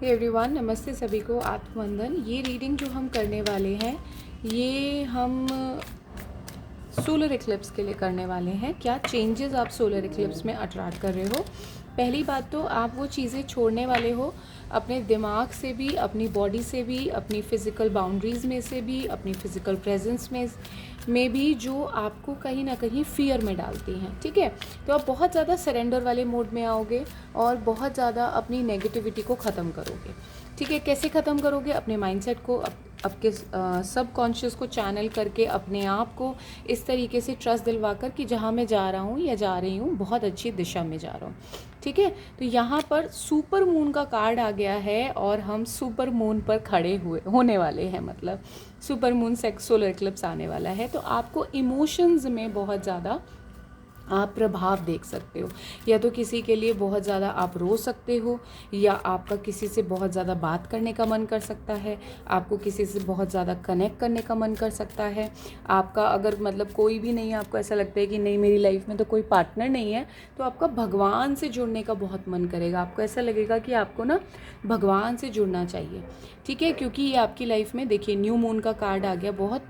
Hey everyone, नमस्ते सभी को। आत्मवंदन। ये रीडिंग जो हम करने वाले हैं ये हम सोलर इक्लिप्स के लिए करने वाले हैं। क्या चेंजेस आप सोलर इक्लिप्स में अट्रैक्ट कर रहे हो? पहली बात तो आप वो चीज़ें छोड़ने वाले हो अपने दिमाग से भी, अपनी बॉडी से भी, अपनी फ़िज़िकल बाउंड्रीज़ में से भी, अपनी फ़िज़िकल प्रेजेंस में भी जो आपको कहीं ना कहीं फ़ियर में डालती हैं। ठीक है, तो आप बहुत ज़्यादा सरेंडर वाले मोड में आओगे और बहुत ज़्यादा अपनी नेगेटिविटी को ख़त्म करोगे। ठीक है, कैसे ख़त्म करोगे? अपने माइंडसेट को आपके सब कॉन्शियस को चैनल करके अपने आप को इस तरीके से ट्रस्ट दिलवा कर कि जहाँ मैं जा रहा हूँ या जा रही हूँ बहुत अच्छी दिशा में जा रहा हूँ। ठीक है, तो यहाँ पर सुपर मून का कार्ड आ गया है और हम सुपर मून पर खड़े होने वाले हैं। मतलब सुपर मून से सोलर इक्लिप्स आने वाला है, तो आपको इमोशंस में बहुत ज़्यादा आप प्रभाव देख सकते हो। या तो किसी के लिए बहुत ज़्यादा आप रो सकते हो, या आपका किसी से बहुत ज़्यादा बात करने का मन कर सकता है, आपको किसी से बहुत ज़्यादा कनेक्ट करने का मन कर सकता है। आपका अगर मतलब कोई भी नहीं है, आपको ऐसा लगता है कि नहीं मेरी लाइफ में तो कोई पार्टनर नहीं है, तो आपका भगवान से जुड़ने का बहुत मन करेगा। आपको ऐसा लगेगा कि आपको ना भगवान से जुड़ना चाहिए। ठीक है, क्योंकि ये आपकी लाइफ में देखिए न्यू मून का कार्ड आ गया। बहुत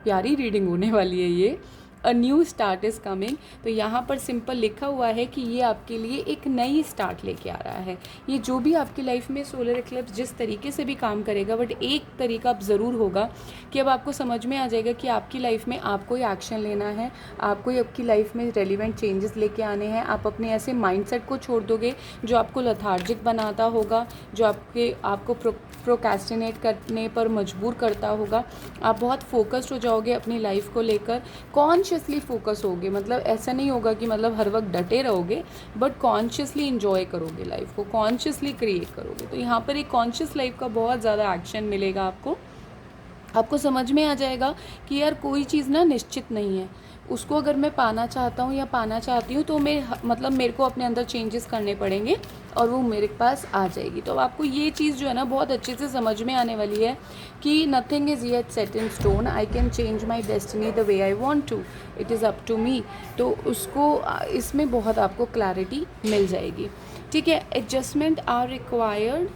प्यारी रीडिंग होने वाली है ये। अ न्यू स्टार्ट इज़ कमिंग। तो यहाँ पर सिंपल लिखा हुआ है कि ये आपके लिए एक नई स्टार्ट लेके आ रहा है। ये जो भी आपकी लाइफ में सोलर इक्लिप्स जिस तरीके से भी काम करेगा, बट एक तरीका अब ज़रूर होगा कि अब आपको समझ में आ जाएगा कि आपकी लाइफ में आपको ही एक्शन लेना है, आपको ही आपकी लाइफ में रेलिवेंट चेंजेस लेके आने हैं। आप अपने ऐसे माइंडसेट को छोड़ दोगे जो आपको लथार्जिक बनाता होगा, जो आपको प्रोक्रेस्टिनेट करने पर मजबूर करता होगा। आप बहुत फोकस्ड हो जाओगे अपनी लाइफ को लेकर, कॉन्शियसली फोकस होगे। मतलब ऐसा नहीं होगा कि मतलब हर वक्त डटे रहोगे, बट कॉन्शियसली इंजॉय करोगे लाइफ को, कॉन्शियसली क्रिएट करोगे। तो यहाँ पर एक कॉन्शियस लाइफ का बहुत ज़्यादा एक्शन मिलेगा आपको समझ में आ जाएगा कि यार कोई चीज़ ना निश्चित नहीं है, उसको अगर मैं पाना चाहता हूँ या पाना चाहती हूँ तो मतलब मेरे को अपने अंदर चेंजेस करने पड़ेंगे और वो मेरे पास आ जाएगी। तो आपको ये चीज़ जो है ना बहुत अच्छे से समझ में आने वाली है कि nothing is yet set in stone, I can change my destiny the way I want to, it is up to me. तो उसको इसमें बहुत आपको क्लैरिटी मिल जाएगी। ठीक है, adjustment are required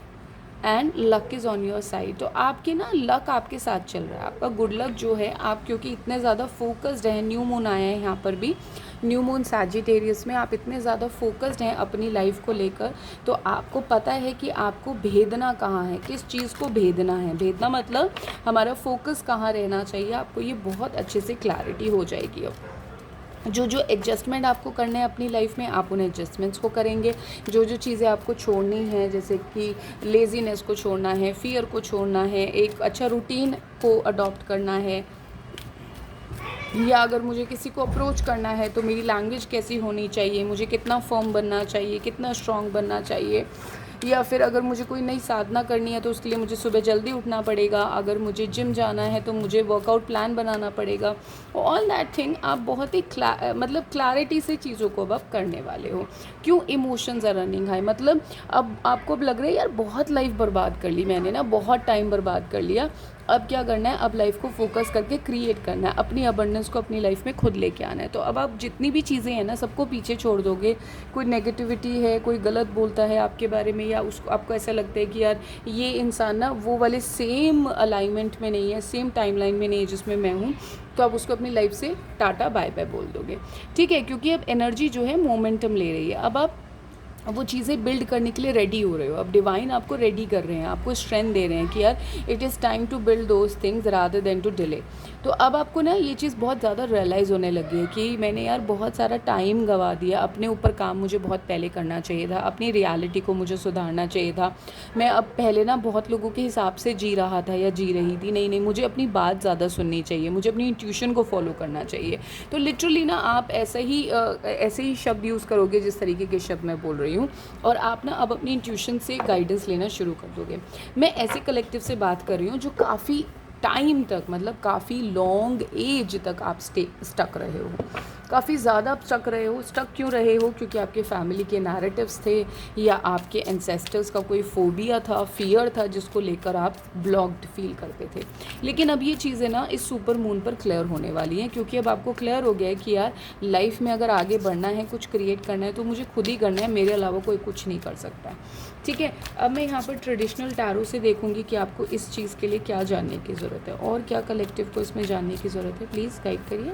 and luck is on your side. तो आपके ना लक आपके साथ चल रहा है, आपका गुड लक जो है, आप क्योंकि इतने ज़्यादा फोकस्ड हैं, न्यू मून आया है यहाँ पर भी, न्यू मून सैजिटेरियस में, आप इतने ज़्यादा फोकस्ड हैं अपनी लाइफ को लेकर, तो आपको पता है कि आपको भेदना कहाँ है, किस चीज़ को भेदना है। भेदना मतलब हमारा फोकस कहाँ रहना चाहिए, आपको ये बहुत अच्छे से क्लैरिटी हो जाएगी। अब जो जो एडजस्टमेंट आपको करने हैं अपनी लाइफ में, आप उन एडजस्टमेंट्स को करेंगे। जो जो चीज़ें आपको छोड़नी है, जैसे कि लेज़ीनेस को छोड़ना है, फियर को छोड़ना है, एक अच्छा रूटीन को अडॉप्ट करना है, या अगर मुझे किसी को अप्रोच करना है तो मेरी लैंग्वेज कैसी होनी चाहिए, मुझे कितना फर्म बनना चाहिए, कितना स्ट्रॉन्ग बनना चाहिए, या फिर अगर मुझे कोई नई साधना करनी है तो उसके लिए मुझे सुबह जल्दी उठना पड़ेगा, अगर मुझे जिम जाना है तो मुझे वर्कआउट प्लान बनाना पड़ेगा। ऑल दैट थिंग आप बहुत ही मतलब क्लैरिटी से चीज़ों को अब करने वाले हो। क्यों? Emotions are running high. मतलब अब आपको अब लग रहा है यार बहुत लाइफ बर्बाद कर ली मैंने ना, बहुत टाइम बर्बाद कर लिया, अब क्या करना है, अब लाइफ को फोकस करके क्रिएट करना है, अपनी अबंडेंस को अपनी लाइफ में खुद लेके आना है। तो अब आप जितनी भी चीज़ें हैं ना सबको पीछे छोड़ दोगे। कोई नेगेटिविटी है, कोई गलत बोलता है आपके बारे में, या उसको आपको ऐसा लगता है कि यार ये इंसान ना वो वाले सेम अलाइनमेंट में नहीं है, सेम टाइमलाइन में नहीं है जिसमें मैं हूँ, तो आप उसको अपनी लाइफ से टाटा बाय बाय बोल दोगे। ठीक है, क्योंकि अब एनर्जी जो है मोमेंटम ले रही है, अब आप वो चीज़ें बिल्ड करने के लिए रेडी हो रहे हो। अब डिवाइन आपको रेडी कर रहे हैं, आपको स्ट्रेंथ दे रहे हैं कि यार it is time to build those things rather than to delay. तो अब आपको ना ये चीज़ बहुत ज़्यादा रियलाइज़ होने लगी है कि मैंने यार बहुत सारा टाइम गंवा दिया, अपने ऊपर काम मुझे बहुत पहले करना चाहिए था, अपनी रियलिटी को मुझे सुधारना चाहिए था। मैं अब पहले ना बहुत लोगों के हिसाब से जी रहा था या जी रही थी, नहीं मुझे अपनी बात ज़्यादा सुननी चाहिए, मुझे अपनी इंट्यूशन को फॉलो करना चाहिए। तो लिटरली ना आप ऐसे ही शब्द यूज़ करोगे जिस तरीके के शब्द मैं बोल रही हूँ, और आप ना अब अपनी इंट्यूशन से गाइडेंस लेना शुरू कर दोगे। मैं ऐसे कलेक्टिव से बात कर रही हूँ जो काफ़ी टाइम तक, मतलब काफ़ी लॉन्ग एज तक आप स्टक रहे हो। काफ़ी ज़्यादा आप स्टक क्यों रहे हो? क्योंकि आपके फैमिली के नैरेटिव्स थे या आपके एंसेस्टर्स का कोई फोबिया था, फियर था, जिसको लेकर आप ब्लॉक्ड फील करते थे। लेकिन अब ये चीज़ें ना इस सुपर मून पर क्लियर होने वाली हैं, क्योंकि अब आपको क्लियर हो गया है कि यार लाइफ में अगर आगे बढ़ना है, कुछ क्रिएट करना है, तो मुझे खुद ही करना है, मेरे अलावा कोई कुछ नहीं कर सकता है। ठीक है, अब मैं यहाँ पर ट्रेडिशनल टैरो से देखूंगी कि आपको इस चीज़ के लिए क्या जानने की ज़रूरत है और क्या कलेक्टिव को इसमें जानने की ज़रूरत है। प्लीज़ गाइड करिए।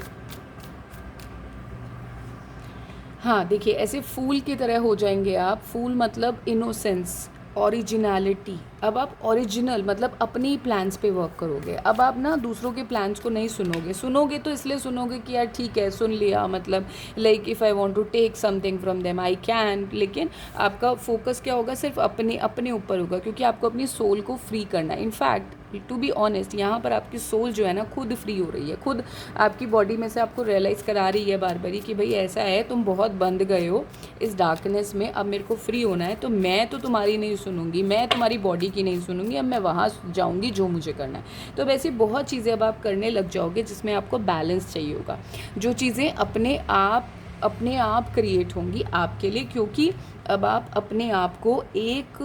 हाँ, देखिए ऐसे फूल की तरह हो जाएंगे आप। फूल मतलब इनोसेंस, ओरिजिनलिटी। अब आप ओरिजिनल मतलब अपने ही प्लान्स पे वर्क करोगे। अब आप ना दूसरों के प्लान्स को नहीं सुनोगे तो इसलिए सुनोगे कि यार ठीक है सुन लिया, मतलब like if I want to take something from them I can. लेकिन आपका फोकस क्या होगा? सिर्फ अपने ऊपर होगा, क्योंकि आपको अपनी सोल को फ्री करना है। इनफैक्ट टू बी ऑनेस्ट, यहाँ पर आपकी सोल जो है ना खुद फ्री हो रही है, खुद आपकी बॉडी में से आपको रियलाइज़ करा रही है बार बारी कि भाई ऐसा है, तुम बहुत बंद गए हो इस डार्कनेस में, अब मेरे को फ्री होना है। तो मैं तो तुम्हारी नहीं सुनूंगी, मैं तुम्हारी बॉडी की नहीं सुनूंगी, अब मैं वहाँ जाऊँगी जो मुझे करना है। तो वैसे बहुत चीज़ें अब आप करने लग जाओगे जिसमें आपको बैलेंस चाहिए होगा, जो चीज़ें अपने आप क्रिएट होंगी आपके लिए, क्योंकि अब आप अपने आप को एक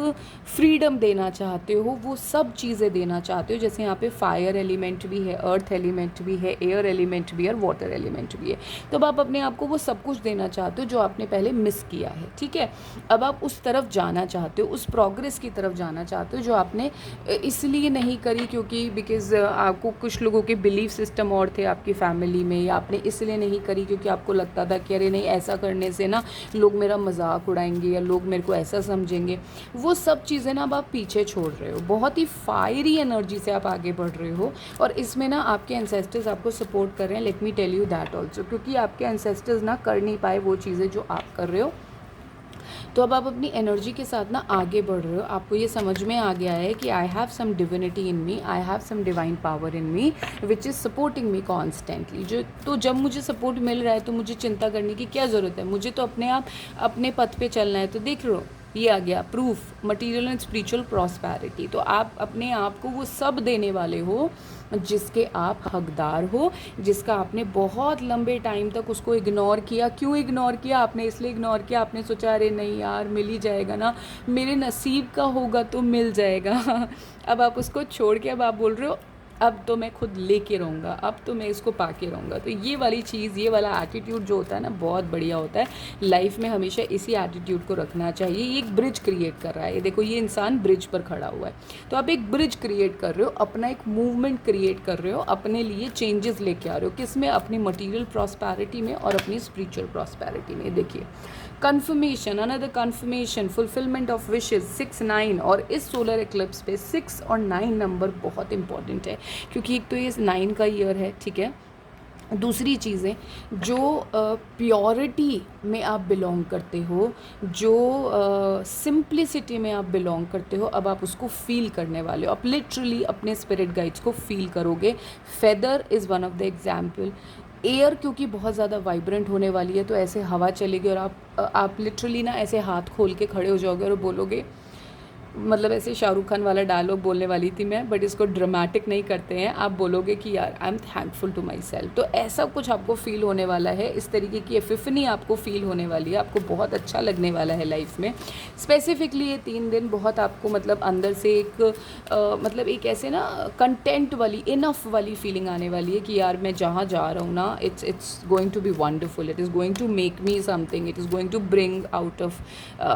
फ्रीडम देना चाहते हो, वो सब चीज़ें देना चाहते हो। जैसे यहाँ पे फायर एलिमेंट भी है, अर्थ एलिमेंट भी है, एयर एलिमेंट भी है और वाटर एलिमेंट भी है। तो अब आप अपने आप को वो सब कुछ देना चाहते हो जो आपने पहले मिस किया है। ठीक है, अब आप उस तरफ जाना चाहते हो, उस प्रोग्रेस की तरफ जाना चाहते हो जो आपने इसलिए नहीं करी क्योंकि बिकॉज़ आपको कुछ लोगों के बिलीफ सिस्टम और थे आपकी फैमिली में, या आपने इसलिए नहीं करी क्योंकि आपको लगता था कि अरे नहीं ऐसा करने से ना लोग मेरा मजाक उड़ाएंगे या लोग मेरे को ऐसा समझेंगे। वो सब चीज़ें ना अब आप पीछे छोड़ रहे हो, बहुत ही फायरी एनर्जी से आप आगे बढ़ रहे हो। और इसमें ना आपके एंसेस्टर्स आपको सपोर्ट कर रहे हैं, let me tell you that also, क्योंकि आपके एंसेस्टर्स ना कर नहीं पाए वो चीज़ें जो आप कर रहे हो। तो अब आप अपनी एनर्जी के साथ ना आगे बढ़ रहे हो। आपको ये समझ में आ गया है कि I have some divinity in me, I have some divine power in me which is supporting me constantly. तो जब मुझे सपोर्ट मिल रहा है तो मुझे चिंता करने की क्या ज़रूरत है? मुझे तो अपने आप अपने पथ पे चलना है। तो देख लो, ये आ गया proof, material and spiritual prosperity. तो आप अपने आप को वो सब देने वाले हो जिसके आप हकदार हो, जिसका आपने बहुत लंबे टाइम तक उसको इग्नोर किया। क्यों इग्नोर किया? आपने इसलिए इग्नोर किया, आपने सोचा अरे नहीं यार मिल ही जाएगा ना, मेरे नसीब का होगा तो मिल जाएगा। अब आप उसको छोड़ के अब आप बोल रहे हो अब तो मैं खुद लेके रहूँगा, अब तो मैं इसको पाके रहूँगा। तो ये वाली चीज़, ये वाला एटीट्यूड जो होता है ना बहुत बढ़िया होता है। लाइफ में हमेशा इसी एटीट्यूड को रखना चाहिए। ये एक ब्रिज क्रिएट कर रहा है, ये देखो ये इंसान ब्रिज पर खड़ा हुआ है। तो आप एक ब्रिज क्रिएट कर रहे हो, अपना एक मूवमेंट क्रिएट कर रहे हो, अपने लिए चेंजेस लेके आ रहे हो। किस में? अपनी मटीरियल प्रॉस्पेरिटी में और अपनी स्पिरिचुअल प्रॉस्पेरिटी में। देखिए confirmation, another confirmation, fulfilment of wishes, 6 9। और इस सोलर एक्लिप्स पे 6 और 9 नंबर बहुत इंपॉर्टेंट है, क्योंकि एक तो ये 9 का ईयर है। ठीक है, दूसरी चीज़ें जो प्योरिटी में आप बिलोंग करते हो, जो सिंप्लिसिटी में आप बिलोंग करते हो, अब आप उसको फील करने वाले हो। आप लिटरली अपने स्पिरिट गाइड्स को फील करोगे। Feather is one of the example. Air क्योंकि बहुत ज़्यादा वाइब्रेंट होने वाली है, तो ऐसे हवा चलेगी और आप लिटरली ना ऐसे हाथ खोल के खड़े हो जाओगे और बोलोगे, मतलब ऐसे शाहरुख खान वाला डायलॉग बोलने वाली थी मैं, बट इसको ड्रामेटिक नहीं करते हैं। आप बोलोगे कि यार I am thankful to myself. तो ऐसा कुछ आपको फील होने वाला है, इस तरीके की एपिफनी आपको फील होने वाली है। आपको बहुत अच्छा लगने वाला है लाइफ में। स्पेसिफिकली ये 3 दिन बहुत आपको मतलब अंदर से एक मतलब एक ऐसे ना कंटेंट वाली, इनफ वाली फीलिंग आने वाली है कि यार मैं जहाँ जा रहा हूँ ना it's going to be wonderful, it is going to make me something, it is going to bring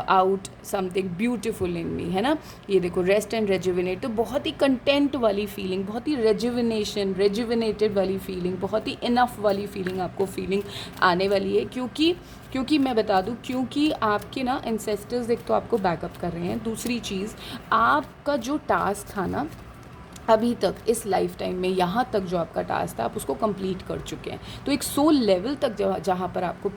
out something beautiful in me, है ना। ये देखो रेस्ट एंड रेजुविनेट, तो बहुत ही कंटेंट वाली फीलिंग, बहुत ही रेजुविनेटेड वाली फीलिंग, बहुत ही इनफ वाली फीलिंग आपको फीलिंग आने वाली है। क्योंकि मैं बता दूं, क्योंकि आपके ना एंसेस्टर्स एक तो आपको बैकअप कर रहे हैं। दूसरी चीज़, आपका जो टास्क था ना अभी तक इस लाइफ टाइम में, यहाँ तक जो आपका टास्क था आप उसको कंप्लीट कर चुके हैं। तो एक सोल लेवल तक जहाँ पर आपको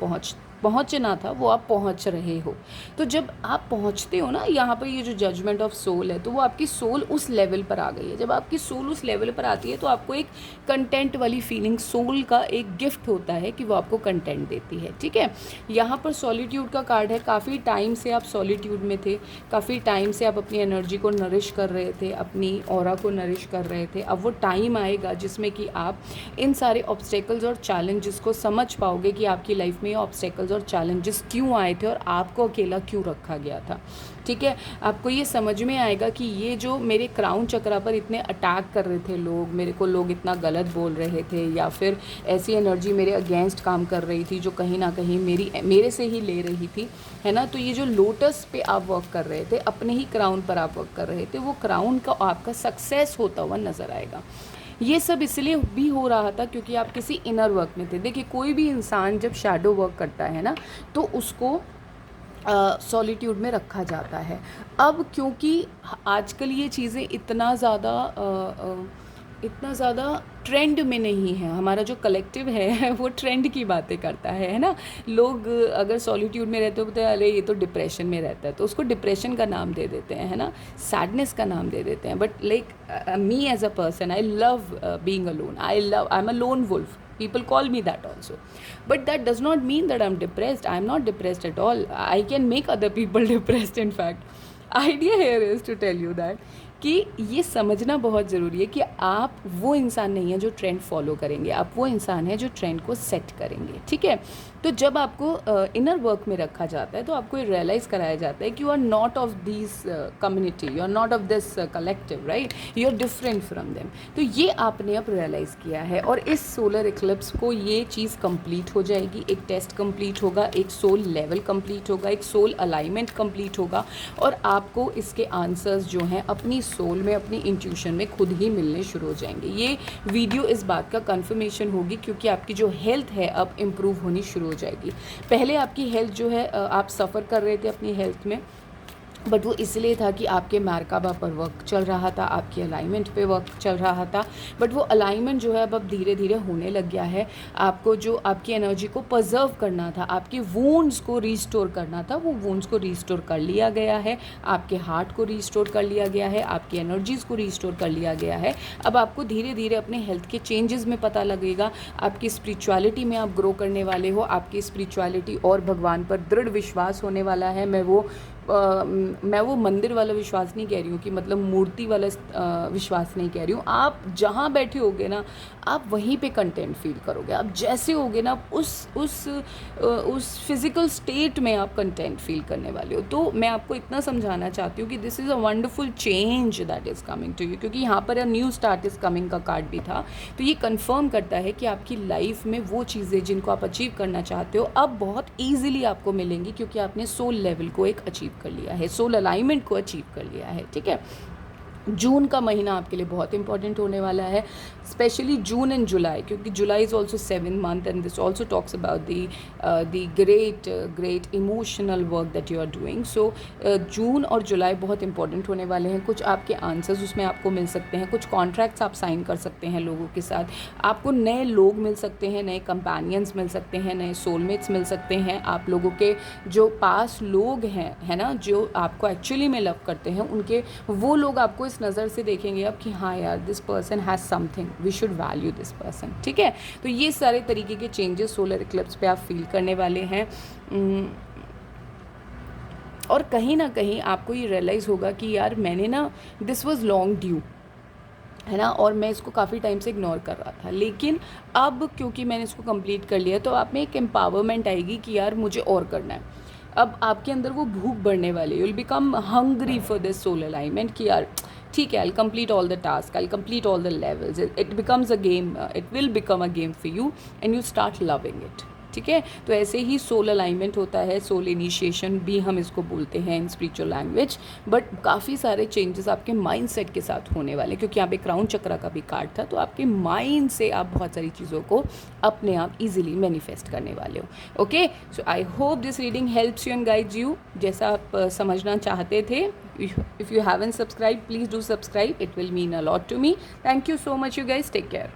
पहुंचना था वो आप पहुंच रहे हो। तो जब आप पहुंचते हो ना यहाँ पर, ये जो जजमेंट ऑफ सोल है, तो वो आपकी सोल उस लेवल पर आ गई है। जब आपकी सोल उस लेवल पर आती है तो आपको एक कंटेंट वाली फीलिंग, सोल का एक गिफ्ट होता है कि वो आपको कंटेंट देती है। ठीक है, यहाँ पर सॉलिट्यूड का कार्ड है। काफ़ी टाइम से आप सॉलिट्यूड में थे, काफ़ी टाइम से आप अपनी एनर्जी को नरिश कर रहे थे, अपनी ऑरा को नरिश कर रहे थे। अब वो टाइम आएगा जिसमें कि आप इन सारे ऑब्स्टेकल्स और चैलेंजेस को समझ पाओगे कि आपकी लाइफ में ये ऑब्स्टेकल्स और चैलेंजेस क्यों आए थे और आपको अकेला क्यों रखा गया था। ठीक है, आपको ये समझ में आएगा कि ये जो मेरे क्राउन चक्रा पर इतने अटैक कर रहे थे लोग, मेरे को लोग इतना गलत बोल रहे थे, या फिर ऐसी एनर्जी मेरे अगेंस्ट काम कर रही थी जो कहीं ना कहीं मेरे से ही ले रही थी, है ना। तो ये जो लोटस पे आप वर्क कर रहे थे, अपने ही क्राउन पर आप वर्क कर रहे थे, वो क्राउन का आपका सक्सेस होता हुआ नज़र आएगा। ये सब इसलिए भी हो रहा था क्योंकि आप किसी इनर वर्क में थे। देखिए, कोई भी इंसान जब शैडो वर्क करता है ना, तो उसको सॉलिट्यूड में रखा जाता है। अब क्योंकि आजकल ये चीज़ें इतना ज़्यादा ट्रेंड में नहीं है, हमारा जो कलेक्टिव है वो ट्रेंड की बातें करता है ना। लोग अगर सॉलिट्यूड में रहते हो बोलते हैं अरे ये तो डिप्रेशन में रहता है, तो उसको डिप्रेशन का नाम दे देते हैं, है ना, सैडनेस का नाम दे देते हैं। But like me as a person, I love being alone, I am a lone wolf. People call me that also, but that does not mean that I'm depressed. I'm not depressed at all. I can make other people depressed. In fact, idea here is to tell you that कि ये समझना बहुत ज़रूरी है कि आप वो इंसान नहीं है जो ट्रेंड फॉलो करेंगे, आप वो इंसान है जो ट्रेंड को सेट करेंगे। ठीक है, तो जब आपको इनर वर्क में रखा जाता है तो आपको ये रियलाइज़ कराया जाता है कि you are not of this community, you are not of this collective, right, you are different from them. तो ये आपने अब रियलाइज़ किया है और इस सोलर इक्लिप्स को ये चीज़ कंप्लीट हो जाएगी। एक टेस्ट कंप्लीट होगा, एक सोल लेवल कंप्लीट होगा, एक सोल अलाइनमेंट कंप्लीट होगा और आपको इसके आंसर्स जो हैं अपनी सोल में, अपनी इंट्यूशन में खुद ही मिलने शुरू हो जाएंगे। ये वीडियो इस बात का कंफर्मेशन होगी क्योंकि आपकी जो हेल्थ है अब इम्प्रूव होनी शुरू हो जाएगी। पहले आपकी हेल्थ जो है, आप सफ़र कर रहे थे अपनी हेल्थ में, बट वो इसलिए था कि आपके मरकबा पर वर्क चल रहा था, आपकी अलाइनमेंट पे वर्क चल रहा था। बट वो अलाइनमेंट जो है अब धीरे धीरे होने लग गया है। आपको जो आपकी एनर्जी को प्रिजर्व करना था, आपके वुंड्स को रिस्टोर करना था, वो वुंड्स को रिस्टोर कर लिया गया है। आपके हार्ट को रिस्टोर कर लिया गया है, आपकी एनर्जीज़ को रिस्टोर कर लिया गया है। अब आपको धीरे धीरे अपने हेल्थ के चेंजेस में पता लगेगा। आपकी स्पिरिचुअलिटी में आप ग्रो करने वाले हो, आपकी स्पिरिचुअलिटी और भगवान पर दृढ़ विश्वास होने वाला है। मैं वो मंदिर वाला विश्वास नहीं कह रही हूँ कि मतलब मूर्ति वाला विश्वास नहीं कह रही हूँ। आप जहाँ बैठे होगे ना, आप वहीं पे कंटेंट फील करोगे। आप जैसे होगे ना, उस फिज़िकल स्टेट में आप कंटेंट फील करने वाले हो। तो मैं आपको इतना समझाना चाहती हूँ कि this is a wonderful change that is coming to you, क्योंकि यहाँ पर a new start is coming का कार्ड भी था। तो ये कंफर्म करता है कि आपकी लाइफ में वो चीज़ें जिनको आप अचीव करना चाहते हो अब बहुत ईजिली आपको मिलेंगी, क्योंकि आपने सोल लेवल को एक अचीव कर लिया है, सोल अलाइनमेंट को अचीव कर लिया है। ठीक है, जून का महीना आपके लिए बहुत इंपॉर्टेंट होने वाला है, स्पेशली जून एंड जुलाई, क्योंकि July is also 7th month and this also talks about the great emotional work that you are doing. So June और जुलाई बहुत इंपॉर्टेंट होने वाले हैं। कुछ आपके आंसर्स उसमें आपको मिल सकते हैं, कुछ कॉन्ट्रैक्ट्स आप साइन कर सकते हैं लोगों के साथ, आपको नए लोग मिल सकते हैं, नए कंपेनियंस मिल सकते हैं, नए सोलमेट्स मिल सकते हैं। आप लोगों के जो पास लोग हैं, है ना, जो आपको एक्चुअली में लव करते हैं, उनके वो लोग आपको इस नज़र से देखेंगे अब कि हाँ यार, this person has something, we should value this person. ठीक है, तो ये सारे तरीके के चेंजेस सोलर इक्लिप्स पे आप फील करने वाले हैं। और कहीं ना कहीं आपको ये रियलाइज़ होगा कि यार मैंने ना, दिस वाज लॉन्ग ड्यू, है ना, और मैं इसको काफ़ी टाइम से इग्नोर कर रहा था, लेकिन अब क्योंकि मैंने इसको कंप्लीट कर लिया तो आप में एक एम्पावरमेंट आएगी कि यार मुझे और करना है। अब आपके अंदर वो भूख बढ़ने वाली है, you will become hungry for this soul alignment कि यार ठीक है, I complete all the task, I complete all the levels, it becomes a game, it will become a game for you and you start loving it. ठीक है, तो ऐसे ही soul alignment होता है, सोल इनिशिएशन भी हम इसको बोलते हैं इन स्पिरिचुअल लैंग्वेज। बट काफ़ी सारे चेंजेस आपके माइंड सेट के साथ होने वाले, क्योंकि यहाँ पे क्राउन चक्रा का भी कार्ड था, तो आपके माइंड से आप बहुत सारी चीज़ों को अपने आप इजीली मैनिफेस्ट करने वाले हो। Okay, so I hope this reading helps you and guides you जैसा आप समझना चाहते थे। If you haven't subscribe, please do subscribe, it will mean a lot to me. Thank you so much you guys, take care.